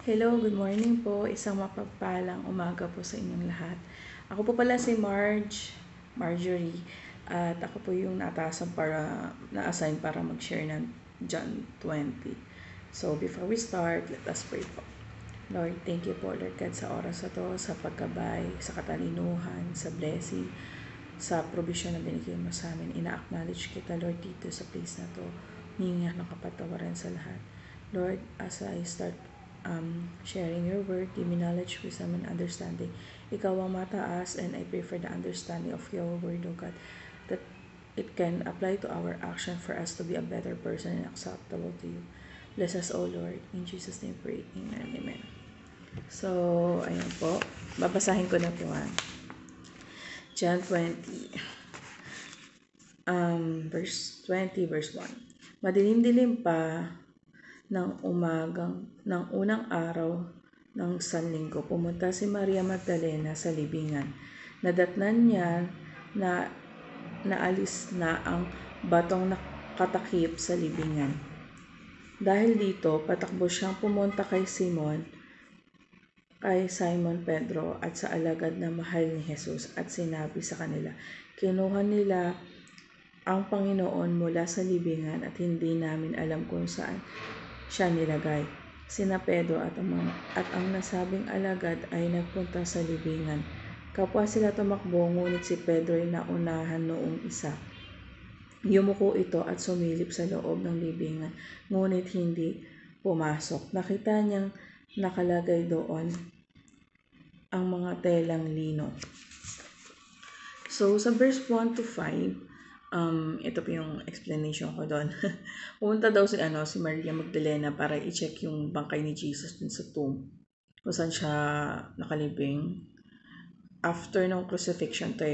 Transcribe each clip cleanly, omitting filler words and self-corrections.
Hello, good morning po. Isang mapagpalang umaga po sa inyong lahat. Ako po pala si Marjorie, at ako po yung na-assign para mag-share ng John 20. So, before we start, let us pray po. Lord, thank you po, Lord God, sa oras na to, sa pagkabay, sa katalinuhan, sa blessing, sa provision na binigay mo sa amin. Ina-acknowledge kita, Lord, dito sa place na to. Hihingi ng kapatawaran sa lahat. Lord, as I start sharing your word, give me knowledge, wisdom, and understanding. Ikaw ang mataas, and I pray for the understanding of your word, O God, that it can apply to our action for us to be a better person and acceptable to you. Bless us, O Lord. In Jesus' name pray. Amen. Amen. So, ayun po. Babasahin ko na po. John 20. Verse 20, verse 1. Madilim-dilim pa ng unang araw ng Sanlinggo, pumunta si Maria Magdalena sa libingan. Nadatnan niya na naalis na ang batong nakatakip sa libingan. Dahil dito, patakbo siyang pumunta kay Simon Pedro at sa alagad na mahal ni Jesus at sinabi sa kanila, kinuha nila ang Panginoon mula sa libingan at hindi namin alam kung saan siya nilagay. Sina Pedro at ang nasabing alagad ay nagpunta sa libingan. Kapwa sila tumakbo, ngunit si Pedro ay naunahan noong isa. Yumuko ito at sumilip sa loob ng libingan, ngunit hindi pumasok. Nakita niyang nakalagay doon ang mga telang lino. So, sa verse 1 to 5, ito po yung explanation ko doon. Pumunta daw si Maria Magdalena para i-check yung bangkay ni Jesus dun sa tomb kung saan siya nakalibing. After ng crucifixion to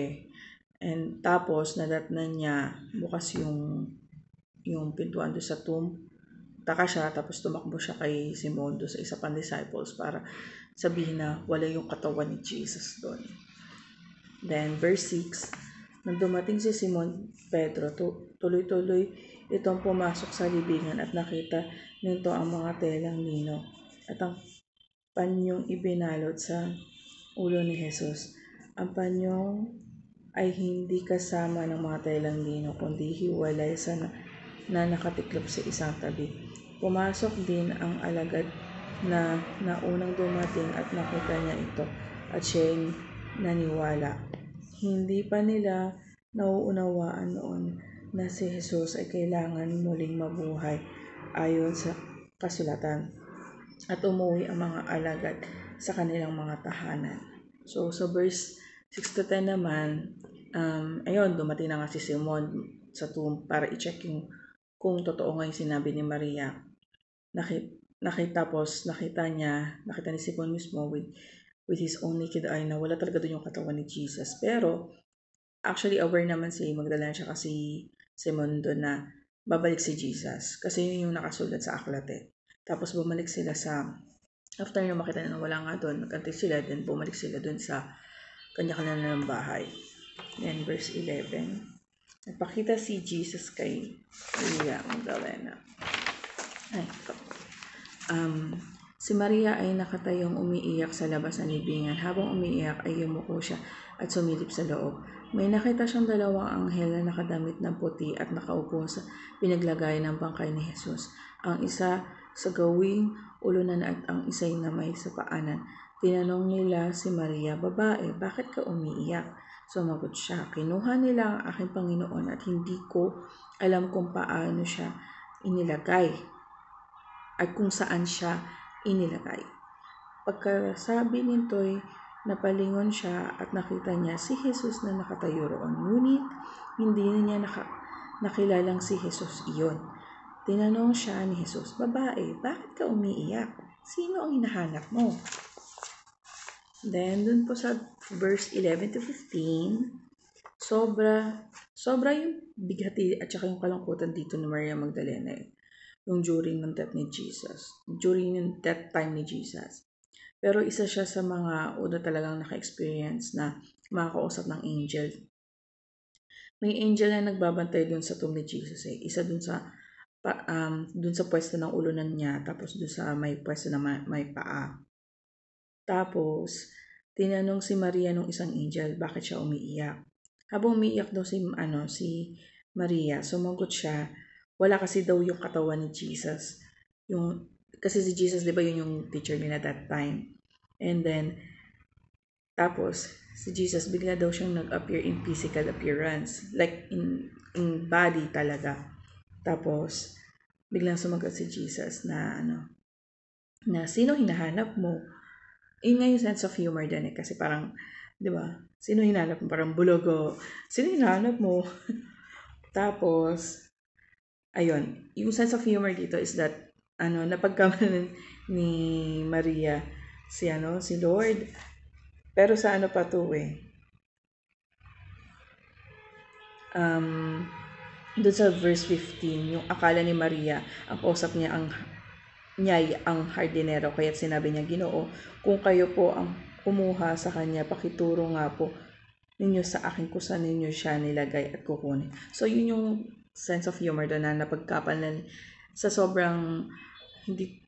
And tapos, nadatnan niya bukas yung pintuan doon sa tomb. Taka siya, tapos tumakbo siya kay Simon doon sa isa pang disciples para sabihin na wala yung katawan ni Jesus doon. Then, verse 6, nang dumating si Simon Pedro, tuloy-tuloy itong pumasok sa libingan at nakita nito ang mga telang lino at ang panyong ibinalot sa ulo ni Jesus. Ang panyong ay hindi kasama ng mga telang lino, kundi hiwalay na nakatiklop sa isang tabi. Pumasok din ang alagad na unang dumating at nakita niya ito at siya'y naniwala. Hindi pa nila nauunawaan noon na si Jesus ay kailangan muling mabuhay ayon sa kasulatan at umuwi ang mga alagad sa kanilang mga tahanan. So, sa verse 6 to 10 naman, dumating na nga si Simon sa tomb para i-check kung totoo nga yung sinabi ni Maria. Nakita ni Simon mismo with his own naked eye na wala talaga doon yung katawan ni Jesus. Pero, actually aware naman si Magdalena siya kasi Simon doon na babalik si Jesus. Kasi yun yung nakasulat sa aklat Tapos bumalik sila after nyo makita na wala nga doon, nagkantay sila, then bumalik sila doon sa kanya-kanya ng bahay. Then verse 11, nagpakita si Jesus kay Maria Magdalena. Si Maria ay nakatayong umiiyak sa labas ng libingan. Habang umiiyak ay yumuko siya at sumilip sa loob. May nakita siyang dalawang anghel na nakadamit ng puti at nakaupo sa pinaglagay ng bangkay ni Jesus. Ang isa sa gawing ulunan at ang isa'y na may sa paanan. Tinanong nila si Maria, babae, bakit ka umiiyak? Sumagot siya, kinuha nila ang aking Panginoon at hindi ko alam kung paano siya inilagay at kung saan siya inilagay. Pagkasabi nito'y napalingon siya at nakita niya si Jesus na nakatayo roon. Ngunit hindi niya nakilalang si Jesus iyon. Tinanong siya ni Jesus, babae, bakit ka umiiyak? Sino ang hinahanap mo? Then, dun po sa verse 11 to 15, sobra yung bighati at saka yung kalungkutan dito ni Maria Magdalena yung during ng death ni Jesus. During yung death time ni Jesus. Pero isa siya sa mga una talagang naka-experience na makakausap ng angel. May angel na nagbabantay dun sa tomb ni Jesus Isa dun sa dun sa pwesto ng ulunan niya, tapos dun sa may pwesto na may paa. Tapos, tinanong si Maria nung isang angel, bakit siya umiiyak? Habang umiiyak daw si Maria, sumagot siya, wala kasi daw yung katawan ni Jesus. Kasi si Jesus, di ba yun yung teacher nila that time? And then, tapos, si Jesus, bigla daw siyang nag-appear in physical appearance. Like, in body talaga. Tapos, biglang sumagot si Jesus na sino hinahanap mo? Yun nga yung sense of humor din kasi parang, di ba, sino hinahanap mo? Parang bulogo. Sino hinahanap mo? Tapos, ayun, yung sense of humor dito is that, napagkamalan ni Maria si Lord. Pero sa pa to doon sa verse 15, yung akala ni Maria, ang kausap niya ang hardinero, kaya't sinabi niya, Ginoo, kung kayo po ang kumuha sa kanya, pakituro nga po ninyo sa akin kung saan ninyo siya nilagay at kukunin. So, yun yung sense of humor doon na napagkapalan sa sobrang hindi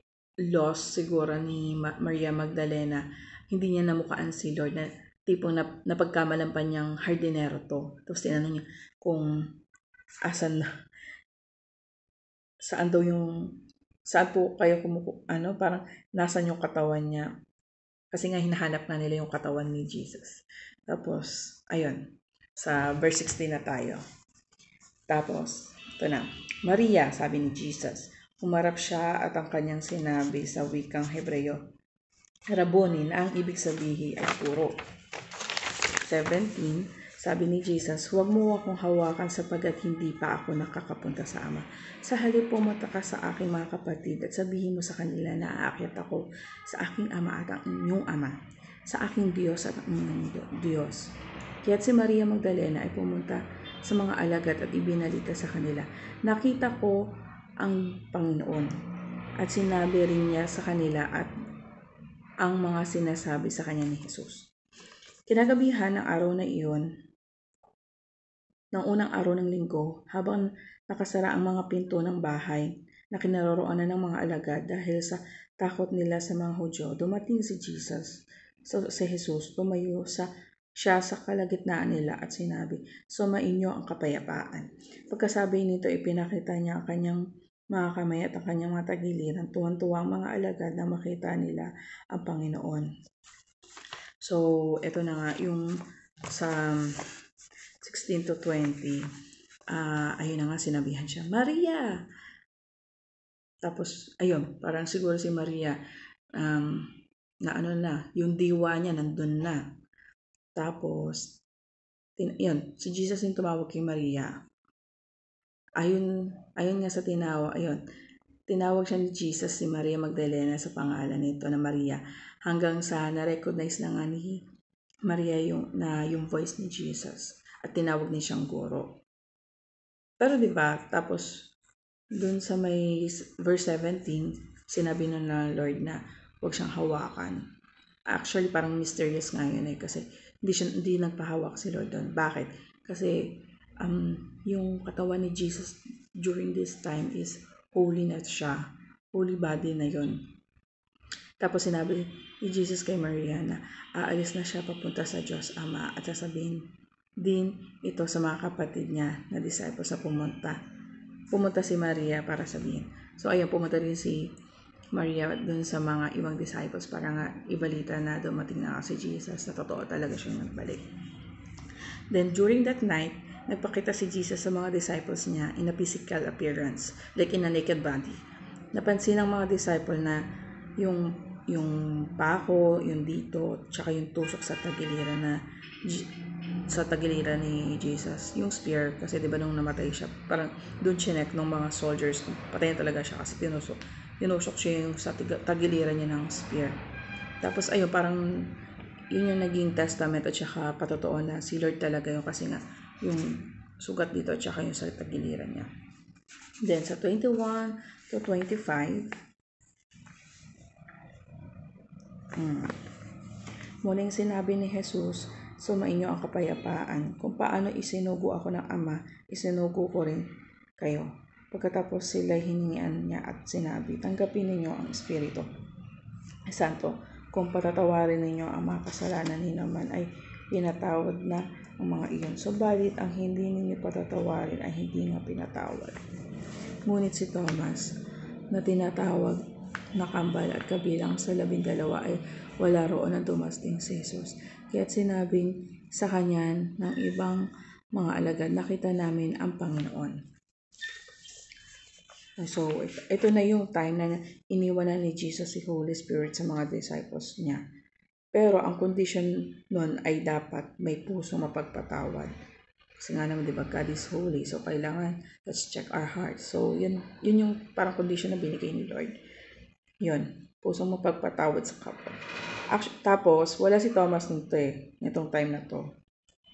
lost siguro ni Maria Magdalena, hindi niya namukaan si Lord na tipong napagkamalan pa niyang hardinero to. Tapos tinanong niya kung saan po kayo parang nasan yung katawan niya. Kasi nga hinahanap na nila yung katawan ni Jesus. Tapos, ayun, sa verse 16 na tayo. Tapos, ito na. Maria, sabi ni Jesus, humarap siya at ang kanyang sinabi sa wikang Hebreo, Rabboni, na ang ibig sabihin ay puro. 17, sabi ni Jesus, huwag mo akong hawakan sapagkat hindi pa ako nakakapunta sa Ama. Sa halip pumunta ka sa aking mga kapatid at sabihin mo sa kanila na aakyat ako sa aking Ama at ang inyong Ama, sa aking Diyos at ang inyong Diyos. Kaya't si Maria Magdalena ay pumunta sa mga alagad at ibinalita sa kanila, nakita ko ang Panginoon. At sinabi rin niya sa kanila at ang mga sinasabi sa kanya ni Jesus. Kinagabihan ng araw na iyon, ng unang araw ng linggo, habang nakasara ang mga pinto ng bahay na kinaroroonan ng mga alagad dahil sa takot nila sa mga Hudyo, dumating si Jesus. So, si Jesus tumayo siya sa kalagitnaan nila at sinabi, sumainyo ang kapayapaan. Pagkasabi nito, ipinakita niya ang kanyang mga kamay at ang kanyang mga tagiliran. Tuwan-tuwa ang mga alagad na makita nila ang Panginoon. So, ito na nga yung sa 16 to 20. Ayun na nga, sinabihan siya, Maria! Tapos, ayun, parang siguro si Maria, yung diwa niya nandun na. Tapos, yun, si Jesus yung tumawag kay Maria. Ayun nga sa tinawag siya ni Jesus si Maria Magdalena sa pangalan nito na Maria. Hanggang sa na-recognize na nga ni Maria yung voice ni Jesus at tinawag niya siyang guro. Pero 'di ba, tapos dun sa may verse 17, sinabi na Lord na huwag siyang hawakan. Actually, parang mysterious nga yun kasi hindi nagpahawak si Lord doon. Bakit? Kasi yung katawan ni Jesus during this time is holiness siya. Holy body na yun. Tapos sinabi ni Jesus kay Maria na aalis na siya papunta sa Diyos Ama at sasabihin din ito sa mga kapatid niya na disciples na pumunta si Maria para sabihin. So ayun, pumunta rin si Maria dun sa mga ibang disciples para nga ibalita na dumating na si Jesus na totoo talaga siyang nagbalik. Then during that night, nagpakita si Jesus sa mga disciples niya in a physical appearance, like in a naked body. Napansin ng mga disciple na yung pako, yung dito, tsaka yung tusok sa tagiliran ni Jesus, yung spear, kasi diba nung namatay siya, parang doon chinek ng mga soldiers, patayin talaga siya kasi tinusok siya yung sa tagiliran niya ng spear. Tapos ayun, parang yun yung naging testament at saka patotoo na si Lord talaga yun kasi nga yung sugat dito at saka yung sa tagiliran niya. Then sa 21 to 25, muling sinabi ni Jesus, sumainyo ang kapayapaan. Kung paano isinugo ako ng Ama, isinugo ko rin kayo. Pagkatapos sila hiningian niya at sinabi, tanggapin ninyo ang Espiritu Santo. Kung patatawarin ninyo ang mga kasalanan ninyo naman ay pinatawad na ang mga iyon. Subalit ang hindi ninyo patatawarin ay hindi nga pinatawad. Ngunit si Thomas, na tinatawag na kambal at kabilang sa 12 ay wala roon na dumasting si Jesus. Kaya't sinabing sa kanya ng ibang mga alagad, nakita namin ang Panginoon. So, ito na yung time na iniwanan ni Jesus si Holy Spirit sa mga disciples niya. Pero ang condition nun ay dapat may puso mapagpatawad. Kasi nga naman, di ba, God is holy. So, kailangan, let's check our heart. So, yun yung parang condition na binigay ni Lord. Yun, pusong mapagpatawad sa kapwa. Tapos, wala si Thomas nitong time na to.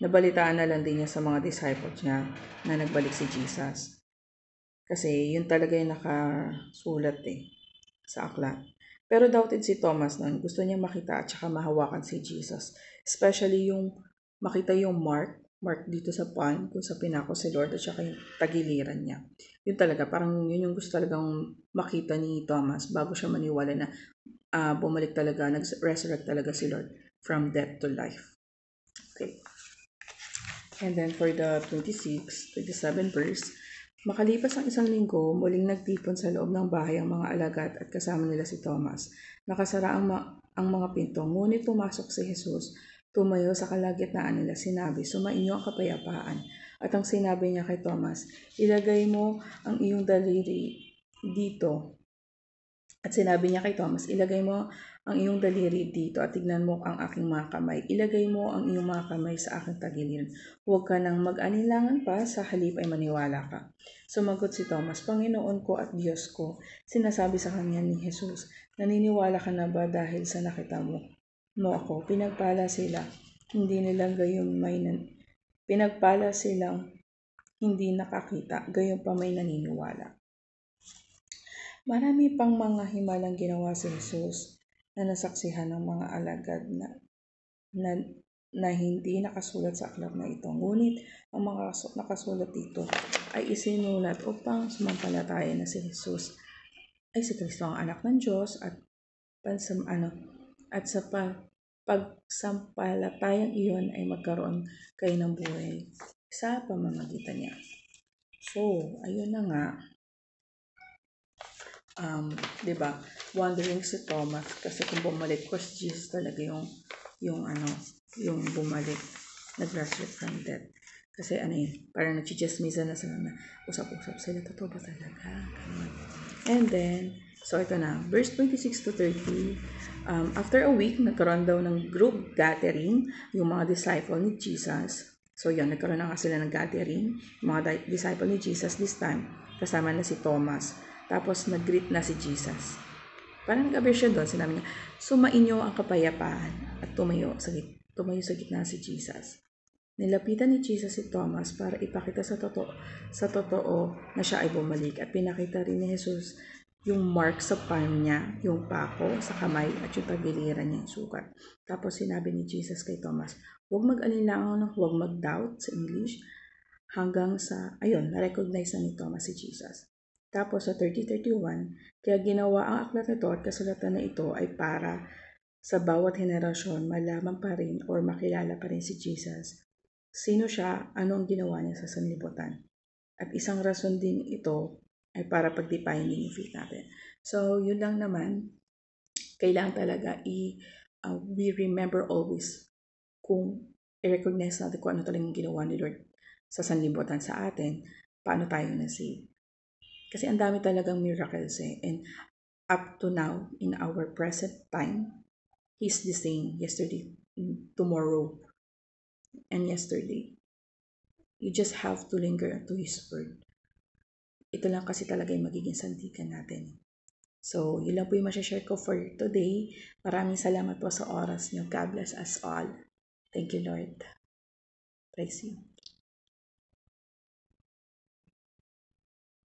Nabalitaan na lang din niya sa mga disciples niya na nagbalik si Jesus. Kasi yun talaga yung nakasulat sa aklat. Pero doubted si Thomas nun. Gusto niya makita at saka mahawakan si Jesus. Especially yung makita yung mark dito sa palm kung sa pinako si Lord at saka yung tagiliran niya. Yun talaga, parang yun yung gusto talagang makita ni Thomas bago siya maniwala na bumalik talaga, nag-resurrect talaga si Lord from death to life. Okay. And then for the 27 verse, makalipas ang isang linggo, muling nagtipon sa loob ng bahay ang mga alagad at kasama nila si Thomas. Nakasara ang mga pinto, ngunit pumasok si Jesus, tumayo sa kalagitnaan nila, sinabi, sumainyo ang kapayapaan. At ang sinabi niya kay Thomas, ilagay mo ang iyong daliri dito. At sinabi niya kay Thomas, ilagay mo ang iyong daliri dito at tignan mo ang aking mga kamay. Ilagay mo ang iyong mga kamay sa aking tagiliran. Huwag ka nang mag-anilangan pa, sa halip ay maniwala ka. Sumagot si Thomas, Panginoon ko at Diyos ko. Sinasabi sa kanya ni Jesus, naniniwala ka na ba dahil sa nakita mo ako? Pinagpala silang hindi nakakita, gayon pa may naniniwala. Marami pang mga himalang ginawa si Jesus na nasaksihan ng mga alagad na hindi nakasulat sa aklat na ito. Ngunit ang mga nakasulat dito ay isinulat upang sumampalataya na si Jesus ay si Kristo ang anak ng Diyos at sa pagsampalatayang iyon ay magkaroon kayo ng buhay sa pamamagitan niya. So, ayun na nga. Diba? Wondering si Thomas kasi kung bumalik ko si Jesus talaga yung bumalik, nag-resurrect from death. Kasi parang nag-chismisan na sila na usap-usap sila, totoo ba talaga? And then, so ito na, verse 26 to 30, after a week, nagkaroon daw ng group gathering, yung mga disciple ni Jesus. So yun, nagkaroon na nga sila ng gathering, yung mga disciple ni Jesus this time, kasama na si Thomas. Tapos nag-greet na si Jesus. Parang nag-abir siya doon, sinabi niya, sumainyo ang kapayapaan at tumayo sa gitna si Jesus. Nilapitan ni Jesus si Thomas para ipakita sa totoo na siya ay bumalik at pinakita rin ni Jesus yung mark sa palm niya, yung pako sa kamay at yung tagiliran niya yung sukat. Tapos sinabi ni Jesus kay Thomas, huwag mag-alinlangan, huwag mag-doubt sa English, hanggang sa, na-recognize na ni Thomas si Jesus. Tapos sa 30:31, kaya ginawa ang aklat nito at kasulatan na ito ay para sa bawat henerasyon malaman pa rin or makilala pa rin si Jesus. Sino siya, ano ang ginawa niya sa sanlibutan. At isang rason din ito ay para pag-define yung faith natin. So, yun lang naman. Kailangan talaga we remember always kung i-recognize natin kung ano talagang ginawa ni Lord sa sanlibutan sa atin, paano tayo na-save. Kasi ang dami talagang miracles and up to now, in our present time, He's the same yesterday, tomorrow, and yesterday. You just have to linger to His word. Ito lang kasi talaga yung magiging sandigan natin. So, yun lang po yung masashare ko for today. Maraming salamat po sa oras niyo. God bless us all. Thank you, Lord. Praise you.